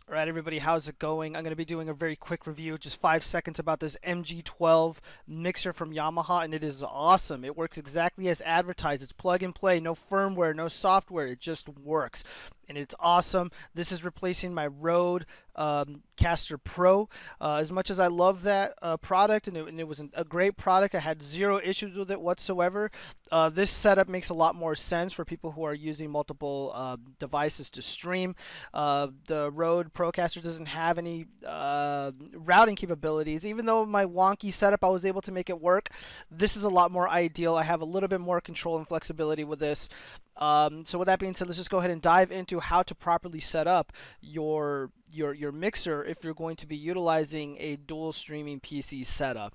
All right, everybody, how's it going? I'm going to be doing a very quick review, just 5 seconds, about this MG12 mixer from Yamaha, and it is awesome. It works exactly as advertised. It's plug and play, no firmware, no software. It just works, and it's awesome. This is replacing my Rode Caster Pro. As much as I love that product, and it was a great product, I had zero issues with it whatsoever. This setup makes a lot more sense for people who are using multiple devices to stream. The Rode Procaster doesn't have any routing capabilities. Even though my wonky setup, I was able to make it work. This is a lot more ideal. I have a little bit more control and flexibility with this. So with that being said, let's just go ahead and dive into how to properly set up your mixer if you're going to be utilizing a dual streaming PC setup.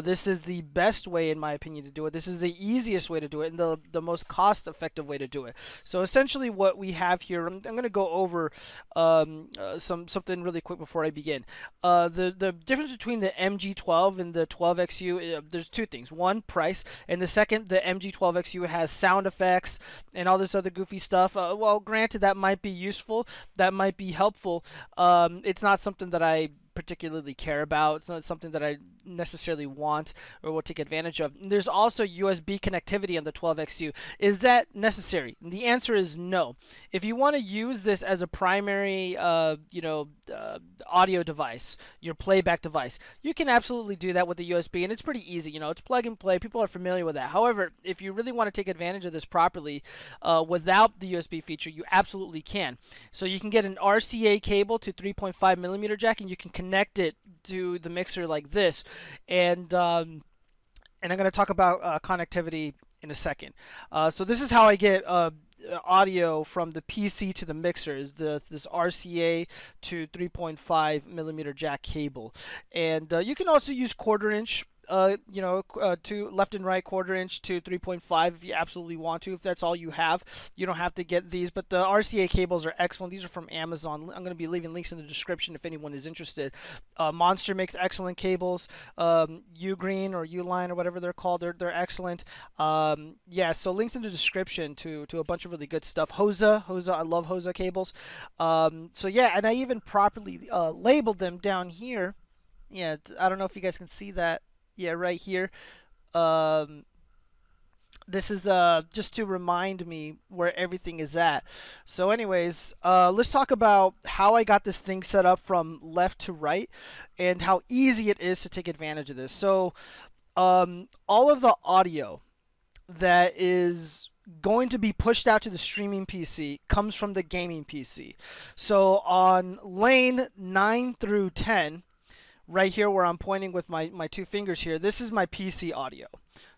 This is the best way, in my opinion, to do it. This is the easiest way to do it, and the most cost-effective way to do it. So essentially what we have here, I'm going to go over something really quick before I begin. The difference between the MG12 and the 12XU, there's two things. One, price, and the second, the MG12XU has sound effects and all this other goofy stuff. Well, granted, that might be useful, that might be helpful. It's not something that I particularly care about. It's not something that I necessarily want or will take advantage of. And there's also USB connectivity on the 12XU. Is that necessary? And the answer is no. If you want to use this as a primary, audio device, your playback device, you can absolutely do that with the USB, and it's pretty easy. It's plug and play. People are familiar with that. However, if you really want to take advantage of this properly, without the USB feature, you absolutely can. So you can get an RCA cable to 3.5 millimeter jack, and you can connect it to the mixer like this. And I'm going to talk about connectivity in a second. So this is how I get audio from the PC to the mixer, is this RCA to 3.5 millimeter jack cable. And you can also use quarter inch, to left and right, quarter inch to 3.5 if you absolutely want to. If that's all you have, you don't have to get these. But the RCA cables are excellent. These are from Amazon. I'm going to be leaving links in the description if anyone is interested. Monster makes excellent cables. Ugreen or Uline or whatever they're called, they're excellent. Yeah, so links in the description to a bunch of really good stuff. Hosa, I love Hosa cables. So yeah, and I even properly labeled them down here. Yeah, I don't know if you guys can see that. Yeah, right here. This is just to remind me where everything is at. So anyways, let's talk about how I got this thing set up from left to right and how easy it is to take advantage of this. So all of the audio that is going to be pushed out to the streaming PC comes from the gaming PC. So on lane 9 through 10, right here where I'm pointing with my two fingers here, this is my PC audio.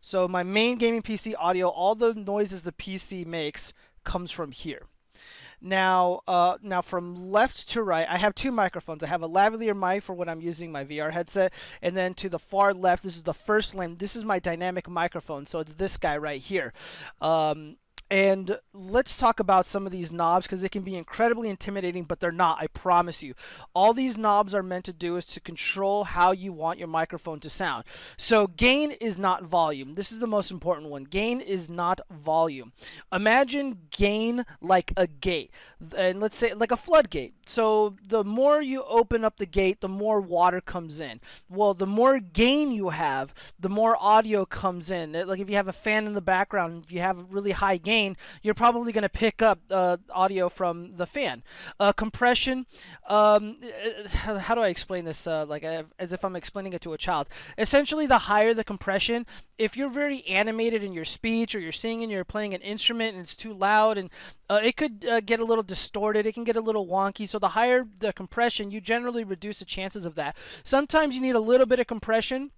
So my main gaming PC audio, all the noises the PC makes comes from here. Now from left to right, I have two microphones. I have a lavalier mic for when I'm using my VR headset, and then to the far left, this is the first lane. This is my dynamic microphone, so it's this guy right here. And let's talk about some of these knobs, because they can be incredibly intimidating, but they're not, I promise you. All these knobs are meant to do is to control how you want your microphone to sound. So gain is not volume. This is the most important one. Gain is not volume. Imagine gain like a gate, and let's say like a floodgate. So the more you open up the gate, the more water comes in. Well, the more gain you have, the more audio comes in. Like if you have a fan in the background, if you have really high gain, you're probably going to pick up audio from the fan. Compression, how do I explain this as if I'm explaining it to a child? Essentially, the higher the compression, if you're very animated in your speech, or you're singing, you're playing an instrument and it's too loud, and it could get a little distorted, it can get a little wonky. So the higher the compression, you generally reduce the chances of that. Sometimes you need a little bit of compression,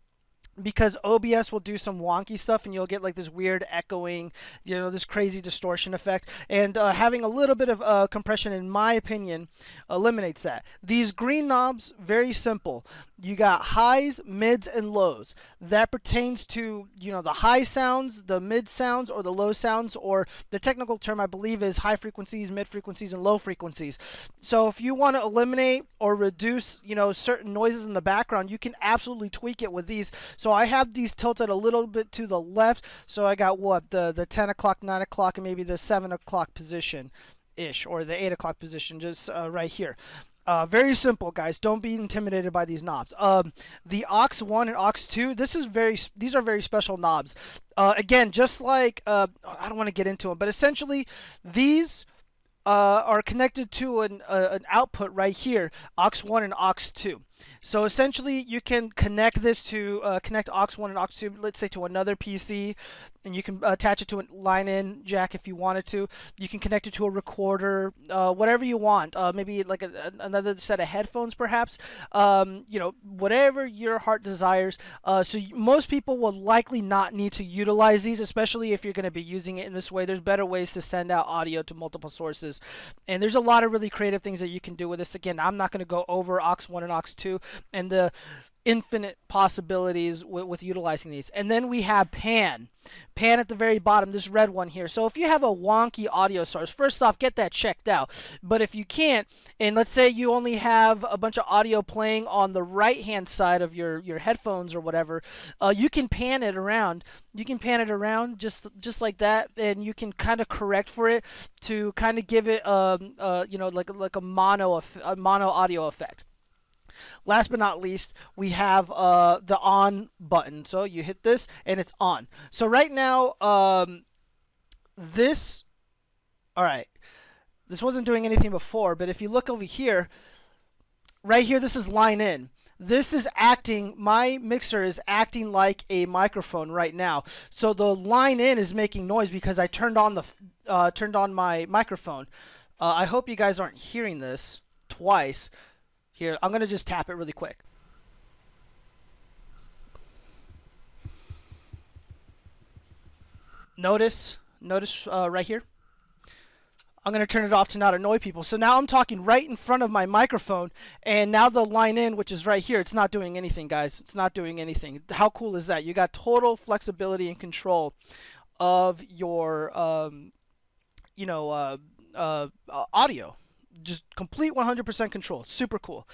because OBS will do some wonky stuff and you'll get like this weird echoing, this crazy distortion effect. And having a little bit of compression, in my opinion, eliminates that. These green knobs, very simple. You got highs, mids, and lows. That pertains to, the high sounds, the mid sounds, or the low sounds, or the technical term I believe is high frequencies, mid frequencies, and low frequencies. So if you want to eliminate or reduce, certain noises in the background, you can absolutely tweak it with these. So I have these tilted a little bit to the left. So I got the 10 o'clock, 9 o'clock, and maybe the 7 o'clock position ish, or the 8 o'clock position, just right here. Very simple, guys. Don't be intimidated by these knobs. The aux 1 and aux 2, these are very special knobs. Again, just like, I don't want to get into them, but essentially these are connected to an output right here, aux 1 and aux 2. So essentially you can connect this to, connect aux 1 and aux 2, let's say to another PC, and you can attach it to a line-in jack if you wanted to. You can connect it to a recorder, whatever you want. Maybe like another set of headphones, perhaps. You know, whatever your heart desires. Most people will likely not need to utilize these, especially if you're going to be using it in this way. There's better ways to send out audio to multiple sources, and there's a lot of really creative things that you can do with this. Again, I'm not going to go over aux 1 and aux 2 and the infinite possibilities with utilizing these. And then we have pan at the very bottom, this red one here. So if you have a wonky audio source, first off, get that checked out. But if you can't, and let's say you only have a bunch of audio playing on the right hand side of your headphones or whatever, you can pan it around. You can pan it around just like that, and you can kind of correct for it to kind of give it you know, like a mono audio effect. Last but not least, we have the on button. So you hit this and it's on. So right now, this wasn't doing anything before, but if you look over here, right here, this is line in. This is acting, my mixer is acting like a microphone right now. So the line in is making noise because I turned on my microphone. I hope you guys aren't hearing this twice. Here, I'm going to just tap it really quick. Notice right here. I'm going to turn it off to not annoy people. So now I'm talking right in front of my microphone, and now the line in, which is right here, it's not doing anything, guys. It's not doing anything. How cool is that? You got total flexibility and control of your, you know, audio. Just complete 100% control. Super cool.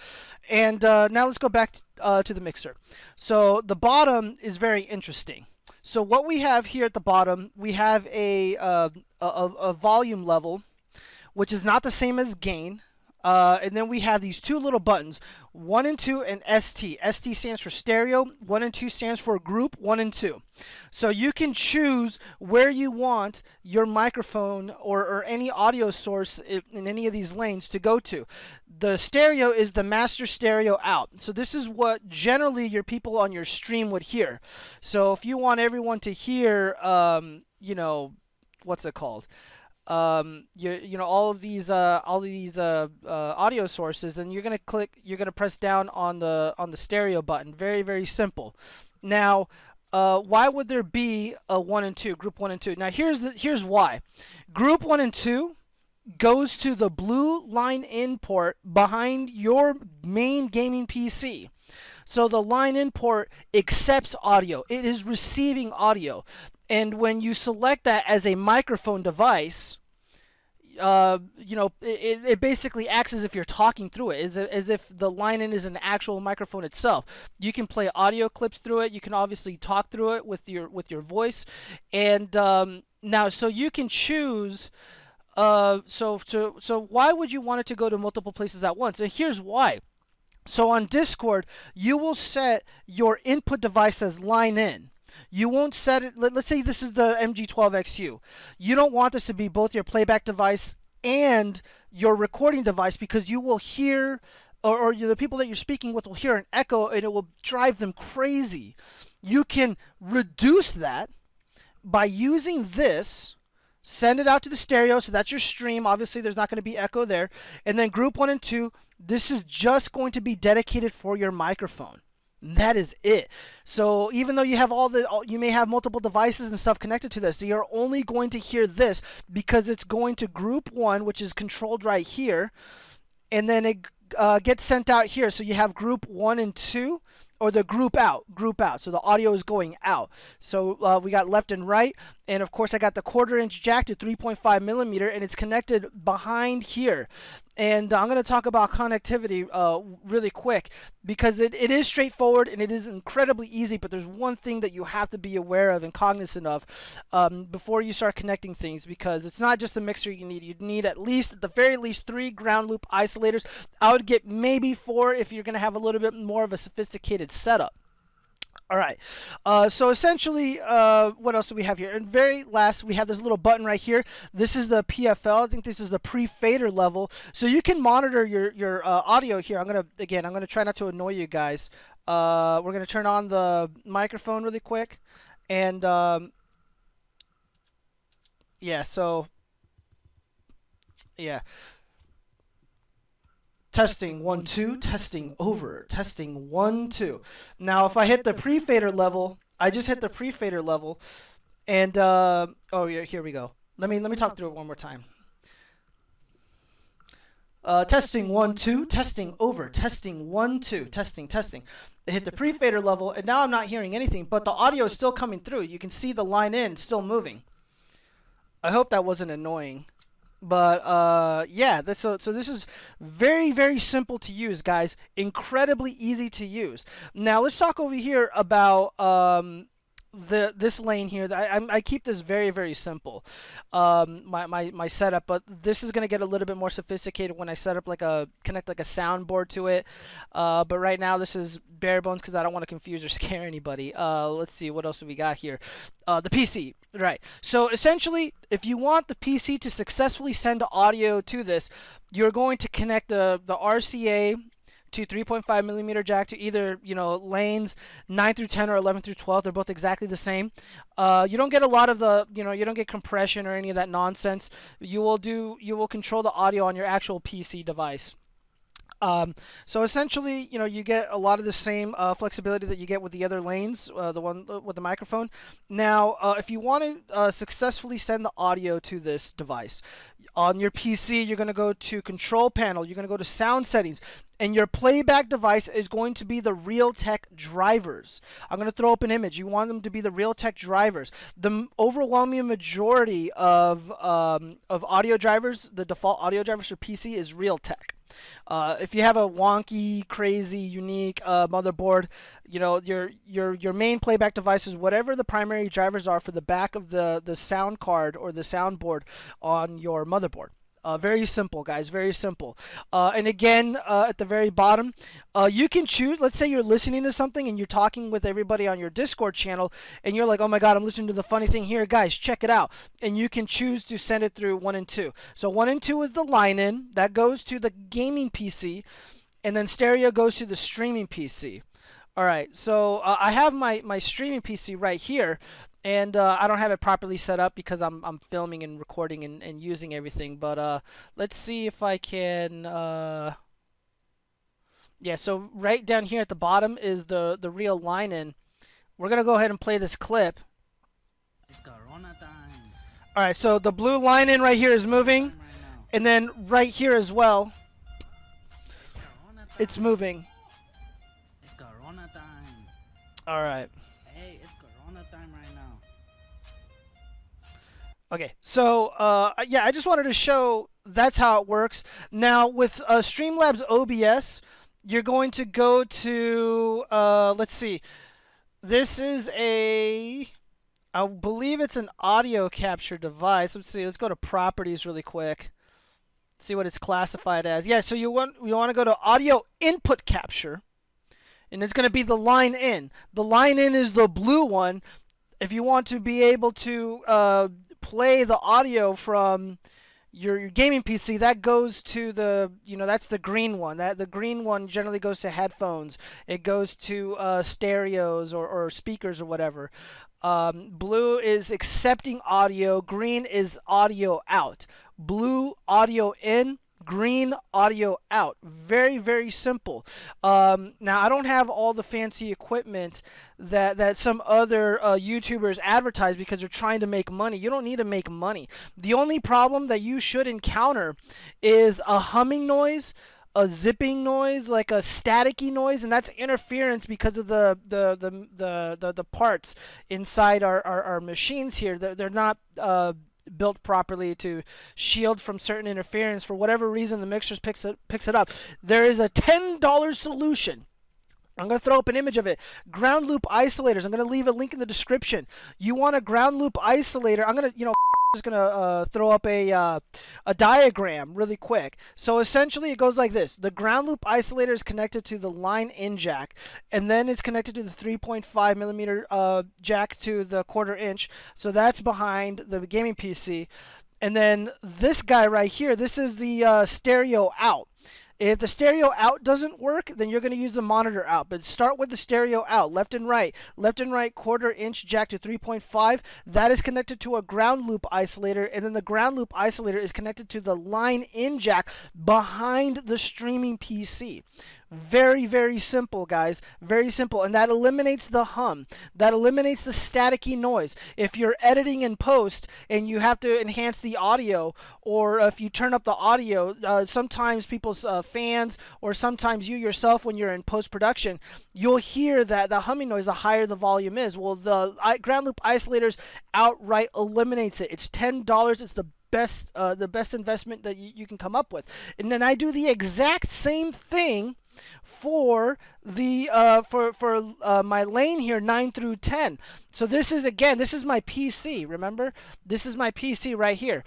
And now let's go back to the mixer. So the bottom is very interesting. So what we have here at the bottom, we have a volume level, which is not the same as gain. And then we have these two little buttons, 1 and 2 and ST. ST stands for stereo, 1 and 2 stands for group 1 and 2. So you can choose where you want your microphone or any audio source in any of these lanes to go to. The stereo is the master stereo out. So this is what generally your people on your stream would hear. So if you want everyone to hear, you know, what's it called? You know, all of these audio sources, and you're gonna press down on the stereo button. Very, very simple. Now, why would there be a 1 and 2, group 1 and 2? Now here's why. Group 1 and 2 goes to the blue line in port behind your main gaming PC. So the line in port accepts audio. It is receiving audio. And when you select that as a microphone device, you know, it basically acts as if you're talking through it, as if the line in is an actual microphone itself. You can play audio clips through it. You can obviously talk through it with your voice. And now, so you can choose. So why would you want it to go to multiple places at once? And here's why. So on Discord, you will set your input device as line in. You won't set it, let's say this is the MG12XU. You don't want this to be both your playback device and your recording device, because you will hear, or the people that you're speaking with will hear an echo, and it will drive them crazy. You can reduce that by using this. Send it out to the stereo, so that's your stream. Obviously, there's not going to be echo there. And then group 1 and 2, this is just going to be dedicated for your microphone. That is it. So even though you have you may have multiple devices and stuff connected to this, you're only going to hear this because it's going to group 1, which is controlled right here, and then it gets sent out here. So you have group 1 and 2, or the group out. So the audio is going out. So we got left and right, And of course I got the 1/4-inch jack to 3.5 millimeter, and it's connected behind here. And I'm going to talk about connectivity really quick, because it is straightforward and it is incredibly easy, but there's one thing that you have to be aware of and cognizant of before you start connecting things, because it's not just the mixer you need. You'd need at the very least 3 ground loop isolators. I would get maybe 4 if you're going to have a little bit more of a sophisticated setup. All right, so essentially, what else do we have here? And very last, we have this little button right here. This is the PFL. I think this is the pre-fader level. So you can monitor your audio here. I'm gonna try not to annoy you guys. We're gonna turn on the microphone really quick, and yeah. So yeah. Testing 1 2, testing over, testing 1 2. Now if I hit the pre-fader level, I just hit the pre-fader level, and oh yeah, here we go. Let me talk through it one more time. Testing 1 2, testing over, testing 1 2, testing. I hit the pre-fader level, and now I'm not hearing anything, but the audio is still coming through. You can see the line in still moving. I hope that wasn't annoying. But yeah, so this is very, very simple to use, guys. Incredibly easy to use. Now let's talk over here about this lane here. I keep this very, very simple, my setup, but this is gonna get a little bit more sophisticated when I set up connect like a soundboard to it. But right now this is bare bones because I don't want to confuse or scare anybody. Let's see, what else do we got here? The PC, right? So essentially, if you want the PC to successfully send audio to this, you're going to connect the RCA to 3.5 millimeter jack to either lanes 9 through 10 or 11 through 12. They're both exactly the same. You don't get a lot of the you don't get compression or any of that nonsense. You will control the audio on your actual PC device. So essentially, you get a lot of the same flexibility that you get with the other lanes, the one with the microphone. Now, if you want to successfully send the audio to this device on your PC, you're going to go to Control Panel. You're going to go to Sound Settings, and your playback device is going to be the Realtek drivers. I'm going to throw up an image. You want them to be the Realtek drivers. The overwhelming majority of audio drivers, the default audio drivers for PC is Realtek. If you have a wonky, crazy, unique motherboard, your main playback device is whatever the primary drivers are for the back of the sound card or the soundboard on your motherboard. Very simple, guys, very simple. And again, at the very bottom, you can choose. Let's say you're listening to something and you're talking with everybody on your Discord channel, and you're like, oh my God, I'm listening to the funny thing here. Guys, check it out. And you can choose to send it through 1 and 2. So 1 and 2 is the line in. That goes to the gaming PC, and then stereo goes to the streaming PC. All right, so I have my streaming PC right here. And I don't have it properly set up because I'm filming and recording and using everything. But let's see if I can. Yeah, so right down here at the bottom is the real line in. We're gonna go ahead and play this clip. It's Corona time. All right, so the blue line in right here is moving, and then right here as well, it's moving. It's Corona time. All right. Hey, it's Corona time right now. Okay, so yeah, I just wanted to show that's how it works. Now with Streamlabs OBS, you're going to go to let's see, this is I believe it's an audio capture device. Let's see, let's go to properties really quick, see what it's classified as. Yeah, so you want to go to audio input capture, and it's going to be the line in. The line in is the blue one. If you want to be able to play the audio from your gaming PC, that goes to the, that's the green one. The green one generally goes to headphones. It goes to stereos or speakers or whatever. Blue is accepting audio. Green is audio out. Blue, audio in. Green, audio out. Very, very simple. Now, I don't have all the fancy equipment that some other YouTubers advertise because they're trying to make money. You don't need to make money. The only problem that you should encounter is a humming noise, a zipping noise, like a staticky noise, and that's interference because of the parts inside our machines here. They're not built properly to shield from certain interference. For whatever reason, the mixer picks it up. There is a $10 solution. I'm going to throw up an image of it. Ground loop isolators. I'm going to leave a link in the description. You want a ground loop isolator. I'm going to, just going to throw up a diagram really quick. So essentially it goes like this. The ground loop isolator is connected to the line in jack, and then it's connected to the 3.5 millimeter jack to the 1/4 inch. So that's behind the gaming PC. And then this guy right here, this is the stereo out. If the stereo out doesn't work, then you're going to use the monitor out. But start with the stereo out, left and right. Left and right 1/4 inch jack to 3.5. That is connected to a ground loop isolator. And then the ground loop isolator is connected to the line in jack behind the streaming PC. Very, very simple, guys. Very simple. And that eliminates the hum. That eliminates the staticky noise. If you're editing in post and you have to enhance the audio, or if you turn up the audio, sometimes people's fans, or sometimes you yourself when you're in post-production, you'll hear that the humming noise the higher the volume is. Well, the ground loop isolators outright eliminates it. It's $10. It's the best investment that you can come up with. And then I do the exact same thing for the my lane here, 9 through 10. So this is my PC. Remember, this is my PC right here.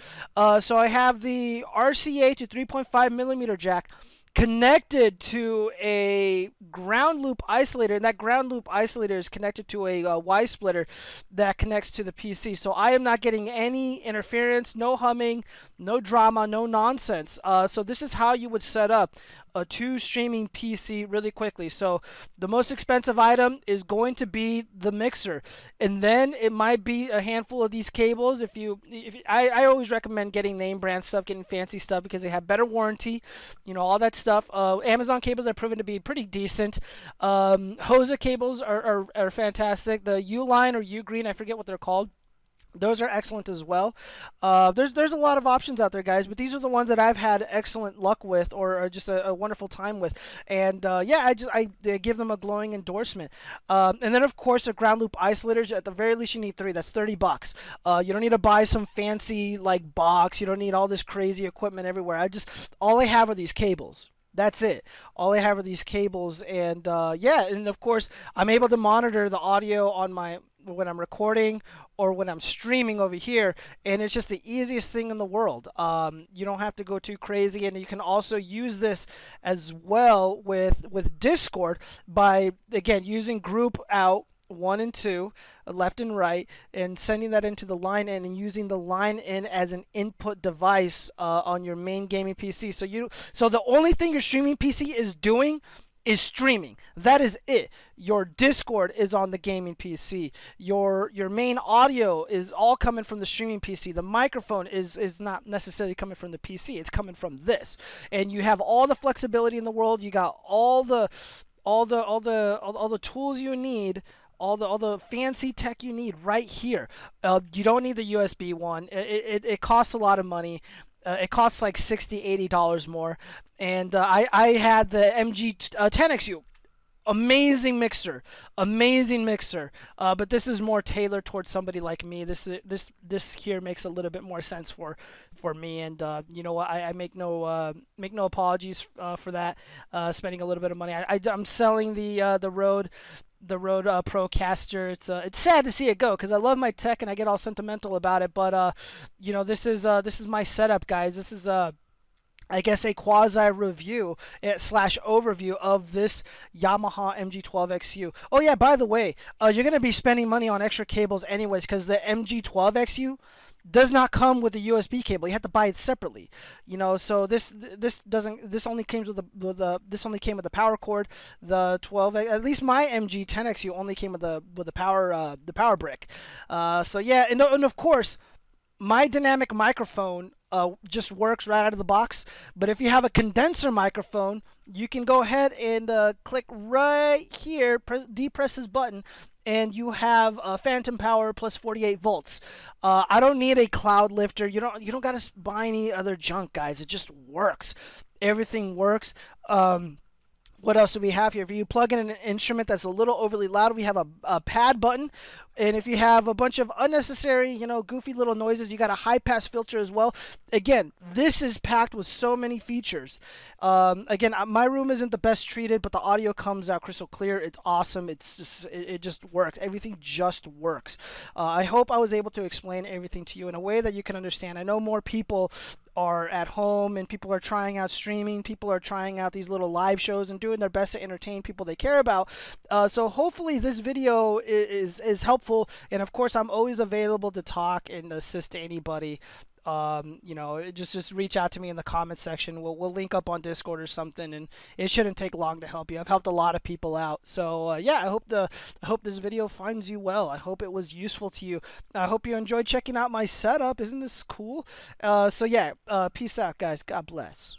So I have the RCA to 3.5 millimeter jack connected to a ground loop isolator, and that ground loop isolator is connected to a Y splitter that connects to the PC. So I am not getting any interference, no humming, no drama, no nonsense. So this is how you would set up a 2 streaming PC really quickly. So the most expensive item is going to be the mixer, and then it might be a handful of these cables. I always recommend getting name brand stuff, getting fancy stuff, because they have better warranty, all that stuff. Amazon cables are proven to be pretty decent. Hosa cables are fantastic. The U-Line or U-Green, I forget what they're called, those are excellent as well. There's a lot of options out there, guys, but these are the ones that I've had excellent luck with, or just a wonderful time with. And yeah, I give them a glowing endorsement. And then of course the ground loop isolators. At the very least, you need 3. That's $30. You don't need to buy some fancy like box. You don't need all this crazy equipment everywhere. All I have are these cables. That's it. All I have are these cables, and yeah, and of course I'm able to monitor the audio on when I'm recording or when I'm streaming over here, and it's just the easiest thing in the world. You don't have to go too crazy, and you can also use this as well with Discord by, again, using group out 1 and 2, left and right, and sending that into the line in, and using the line in as an input device on your main gaming PC. So the only thing your streaming PC is doing is streaming. That is it. Your Discord is on the gaming PC. Your main audio is all coming from the streaming PC. The microphone is not necessarily coming from the PC. It's coming from this. And you have all the flexibility in the world. You got all the tools you need, all the fancy tech you need right here. You don't need the USB one. It costs a lot of money. It costs like $60-$80 more. And I had the MG10XU. Amazing mixer, but this is more tailored towards somebody like me. This here makes a little bit more sense for me, and you know what? I make no apologies for that. Spending a little bit of money. I'm selling the Rode Procaster. It's sad to see it go, because I love my tech and I get all sentimental about it. But this is my setup, guys. This is I guess a quasi review / overview of this Yamaha MG12XU. Oh yeah, by the way, you're gonna be spending money on extra cables anyways, because the MG12XU does not come with a USB cable. You have to buy it separately. So this only came with the power cord. The 12, at least my MG10XU only came with the power brick. So yeah, and of course, my dynamic microphone just works right out of the box. But if you have a condenser microphone, you can go ahead and click right here, depress this button, and you have phantom power plus 48 volts. I don't need a cloud lifter. You don't gotta buy any other junk, guys. It just works. Everything works. What else do we have here? If you plug in an instrument that's a little overly loud, we have a pad button. And if you have a bunch of unnecessary, goofy little noises, you got a high pass filter as well. Again, this is packed with so many features. Again, my room isn't the best treated, but the audio comes out crystal clear. It's awesome. It just works. Everything just works. I hope I was able to explain everything to you in a way that you can understand. I know more people are at home and people are trying out streaming. People are trying out these little live shows and doing their best to entertain people they care about. So hopefully this video is helpful. And of course, I'm always available to talk and assist anybody. Just reach out to me in the comment section. We'll link up on Discord or something, and it shouldn't take long to help you. I've helped a lot of people out. So yeah, I hope this video finds you well. I hope it was useful to you. I hope you enjoyed checking out my setup. Isn't this cool? So yeah, peace out, guys. God bless.